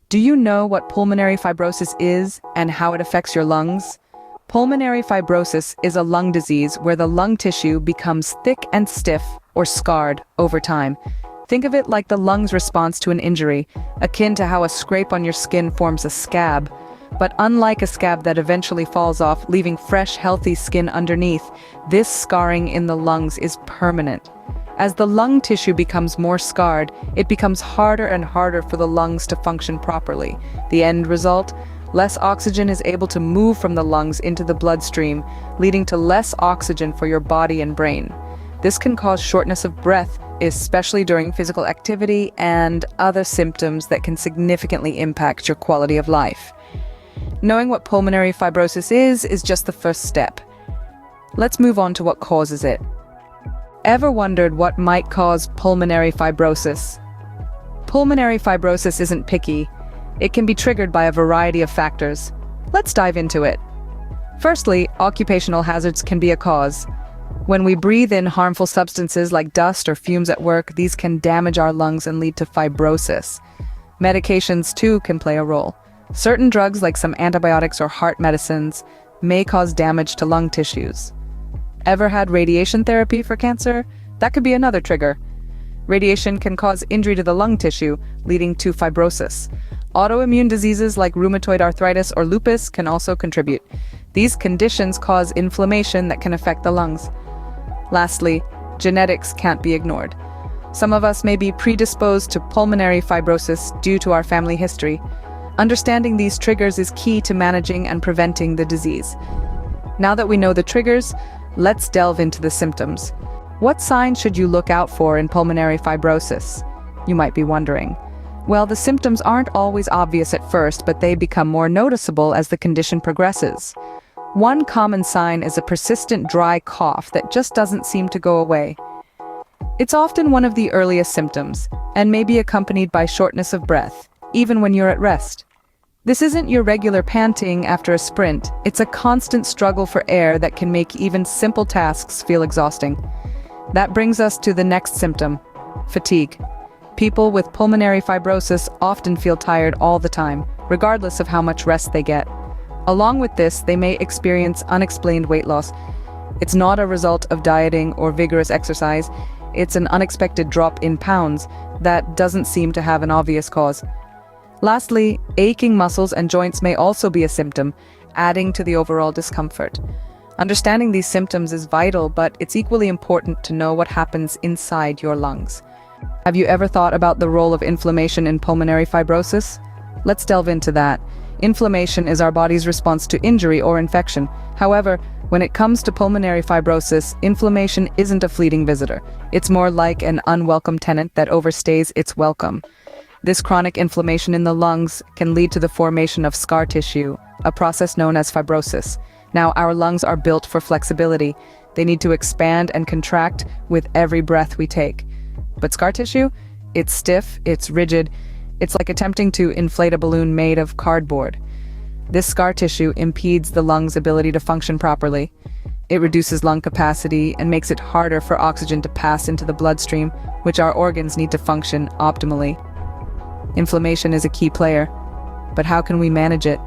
Do you know what pulmonary fibrosis is and how it affects your lungs? Pulmonary fibrosis is a lung disease where the lung tissue becomes thick and stiff or scarred over time. Think of it like the lung's response to an injury, akin to how a scrape on your skin forms a scab. But unlike a scab that eventually falls off, leaving fresh, healthy skin underneath, this scarring in the lungs is permanent. As the lung tissue becomes more scarred, it becomes harder and harder for the lungs to function properly. The end result? Less oxygen is able to move from the lungs into the bloodstream, leading to less oxygen for your body and brain. This can cause shortness of breath, especially during physical activity, and other symptoms that can significantly impact your quality of life. Knowing what pulmonary fibrosis is just the first step. Let's move on to what causes it. Ever wondered what might cause pulmonary fibrosis? Pulmonary fibrosis isn't picky. It can be triggered by a variety of factors. Let's dive into it. Firstly, occupational hazards can be a cause. When we breathe in harmful substances like dust or fumes at work, these can damage our lungs and lead to fibrosis. Medications, too, can play a role. Certain drugs, like some antibiotics or heart medicines, may cause damage to lung tissues. Ever had radiation therapy for cancer? That could be another trigger. Radiation can cause injury to the lung tissue, leading to fibrosis. Autoimmune diseases like rheumatoid arthritis or lupus can also contribute. These conditions cause inflammation that can affect the lungs. Lastly, genetics can't be ignored. Some of us may be predisposed to pulmonary fibrosis due to our family history. Understanding these triggers is key to managing and preventing the disease. Now that we know the triggers, let's delve into the symptoms. What signs should you look out for in pulmonary fibrosis? You might be wondering. Well, the symptoms aren't always obvious at first, but they become more noticeable as the condition progresses. One common sign is a persistent dry cough that just doesn't seem to go away. It's often one of the earliest symptoms, and may be accompanied by shortness of breath, even when you're at rest. This isn't your regular panting after a sprint. It's a constant struggle for air that can make even simple tasks feel exhausting. That brings us to the next symptom, fatigue. People with pulmonary fibrosis often feel tired all the time, regardless of how much rest they get. Along with this, they may experience unexplained weight loss. It's not a result of dieting or vigorous exercise. It's an unexpected drop in pounds that doesn't seem to have an obvious cause. Lastly, aching muscles and joints may also be a symptom, adding to the overall discomfort. Understanding these symptoms is vital, but it's equally important to know what happens inside your lungs. Have you ever thought about the role of inflammation in pulmonary fibrosis? Let's delve into that. Inflammation is our body's response to injury or infection. However, when it comes to pulmonary fibrosis, inflammation isn't a fleeting visitor. It's more like an unwelcome tenant that overstays its welcome. This chronic inflammation in the lungs can lead to the formation of scar tissue, a process known as fibrosis. Now, our lungs are built for flexibility. They need to expand and contract with every breath we take. But scar tissue? It's stiff, it's rigid. It's like attempting to inflate a balloon made of cardboard. This scar tissue impedes the lung's ability to function properly. It reduces lung capacity and makes it harder for oxygen to pass into the bloodstream, which our organs need to function optimally. Inflammation is a key player, but how can we manage it?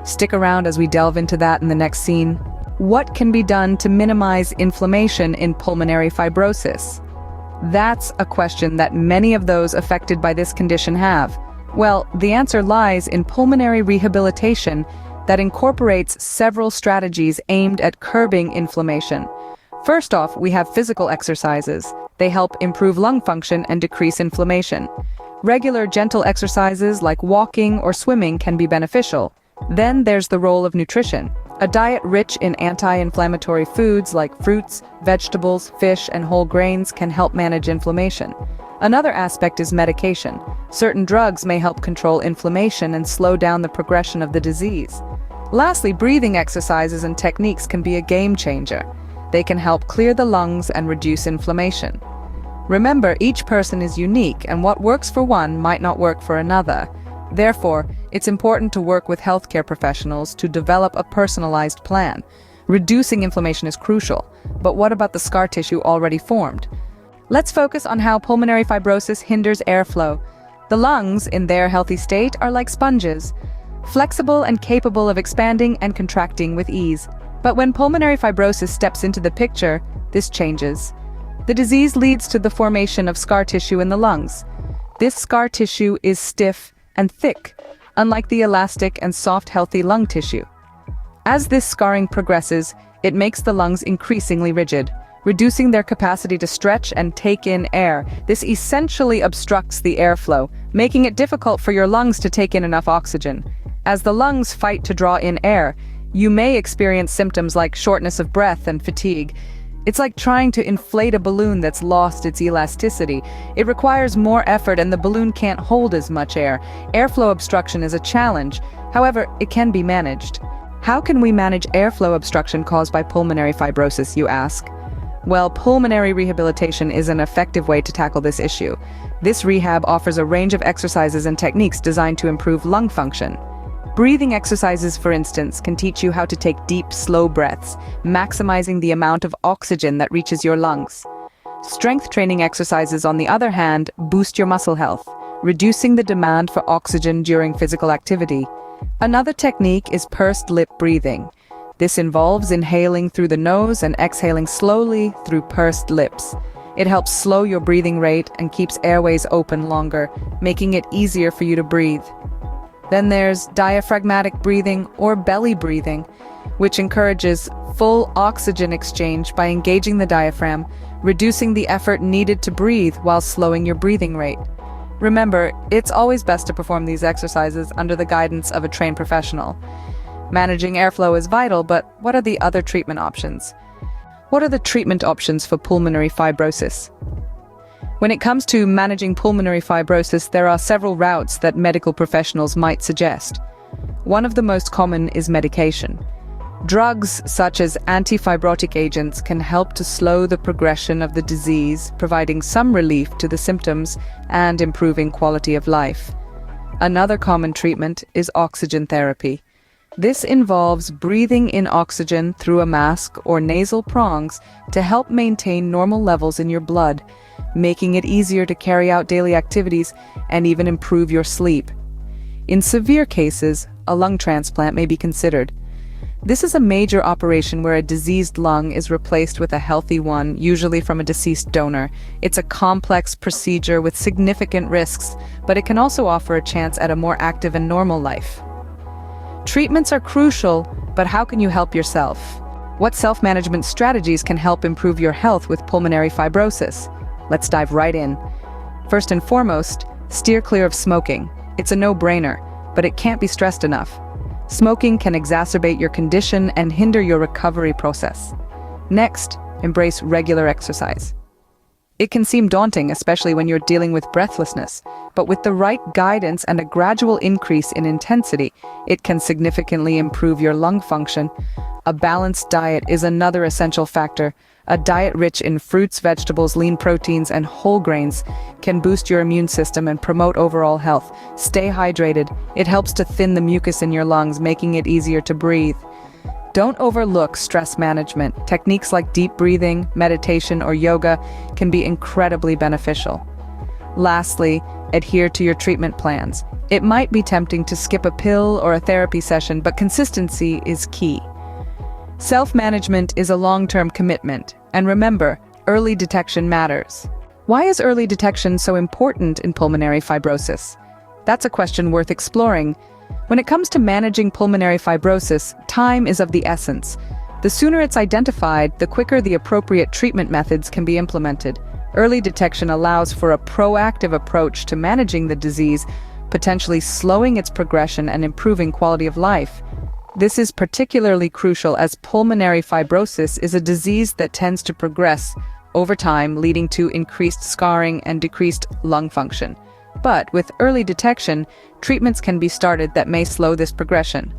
Stick around as we delve into that in the next scene. What can be done to minimize inflammation in pulmonary fibrosis? That's a question that many of those affected by this condition have. Well, the answer lies in pulmonary rehabilitation that incorporates several strategies aimed at curbing inflammation. First off, we have physical exercises. They help improve lung function and decrease inflammation. Regular gentle exercises like walking or swimming can be beneficial. Then there's the role of nutrition. A diet rich in anti-inflammatory foods like fruits, vegetables, fish, and whole grains can help manage inflammation. Another aspect is medication. Certain drugs may help control inflammation and slow down the progression of the disease. Lastly, breathing exercises and techniques can be a game changer. They can help clear the lungs and reduce inflammation. Remember, each person is unique, and what works for one might not work for another. Therefore, it's important to work with healthcare professionals to develop a personalized plan. Reducing inflammation is crucial, but what about the scar tissue already formed? Let's focus on how pulmonary fibrosis hinders airflow. The lungs, in their healthy state, are like sponges, flexible and capable of expanding and contracting with ease. But when pulmonary fibrosis steps into the picture, this changes. The disease leads to the formation of scar tissue in the lungs. This scar tissue is stiff and thick, unlike the elastic and soft, healthy lung tissue. As this scarring progresses, it makes the lungs increasingly rigid, reducing their capacity to stretch and take in air. This essentially obstructs the airflow, making it difficult for your lungs to take in enough oxygen. As the lungs fight to draw in air, you may experience symptoms like shortness of breath and fatigue. It's like trying to inflate a balloon that's lost its elasticity. It requires more effort and the balloon can't hold as much air. Airflow obstruction is a challenge. However, it can be managed. How can we manage airflow obstruction caused by pulmonary fibrosis, you ask? Well, pulmonary rehabilitation is an effective way to tackle this issue. This rehab offers a range of exercises and techniques designed to improve lung function. Breathing exercises, for instance, can teach you how to take deep, slow breaths, maximizing the amount of oxygen that reaches your lungs. Strength training exercises, on the other hand, boost your muscle health, reducing the demand for oxygen during physical activity. Another technique is pursed lip breathing. This involves inhaling through the nose and exhaling slowly through pursed lips. It helps slow your breathing rate and keeps airways open longer, making it easier for you to breathe. Then there's diaphragmatic breathing or belly breathing, which encourages full oxygen exchange by engaging the diaphragm, reducing the effort needed to breathe while slowing your breathing rate. Remember, it's always best to perform these exercises under the guidance of a trained professional. Managing airflow is vital, but what are the other treatment options? What are the treatment options for pulmonary fibrosis? When it comes to managing pulmonary fibrosis, there are several routes that medical professionals might suggest. One of the most common is medication. Drugs such as antifibrotic agents can help to slow the progression of the disease, providing some relief to the symptoms and improving quality of life. Another common treatment is oxygen therapy. This involves breathing in oxygen through a mask or nasal prongs to help maintain normal levels in your blood, making it easier to carry out daily activities and even improve your sleep. In severe cases, a lung transplant may be considered. This is a major operation where a diseased lung is replaced with a healthy one, usually from a deceased donor. It's a complex procedure with significant risks, but it can also offer a chance at a more active and normal life. Treatments are crucial, but how can you help yourself? What self-management strategies can help improve your health with pulmonary fibrosis? Let's dive right in. First and foremost, steer clear of smoking. It's a no-brainer, but it can't be stressed enough. Smoking can exacerbate your condition and hinder your recovery process. Next, embrace regular exercise. It can seem daunting, especially when you're dealing with breathlessness, but with the right guidance and a gradual increase in intensity, it can significantly improve your lung function. A balanced diet is another essential factor. A diet rich in fruits, vegetables, lean proteins, and whole grains can boost your immune system and promote overall health. Stay hydrated. It helps to thin the mucus in your lungs, making it easier to breathe. Don't overlook stress management. Techniques like deep breathing, meditation, or yoga can be incredibly beneficial. Lastly, adhere to your treatment plans. It might be tempting to skip a pill or a therapy session, but consistency is key. Self-management is a long-term commitment, and remember, early detection matters. Why is early detection so important in pulmonary fibrosis? That's a question worth exploring. When it comes to managing pulmonary fibrosis, time is of the essence. The sooner it's identified, the quicker the appropriate treatment methods can be implemented. Early detection allows for a proactive approach to managing the disease, potentially slowing its progression and improving quality of life. This is particularly crucial as pulmonary fibrosis is a disease that tends to progress over time, leading to increased scarring and decreased lung function. But with early detection, treatments can be started that may slow this progression.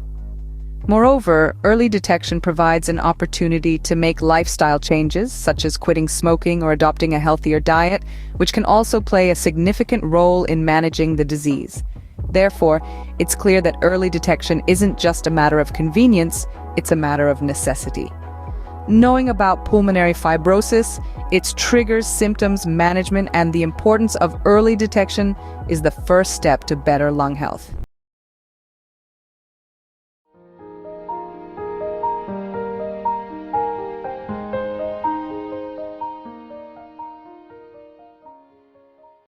Moreover, early detection provides an opportunity to make lifestyle changes, such as quitting smoking or adopting a healthier diet, which can also play a significant role in managing the disease. Therefore, it's clear that early detection isn't just a matter of convenience, it's a matter of necessity. Knowing about pulmonary fibrosis, its triggers, symptoms, management, and the importance of early detection is the first step to better lung health.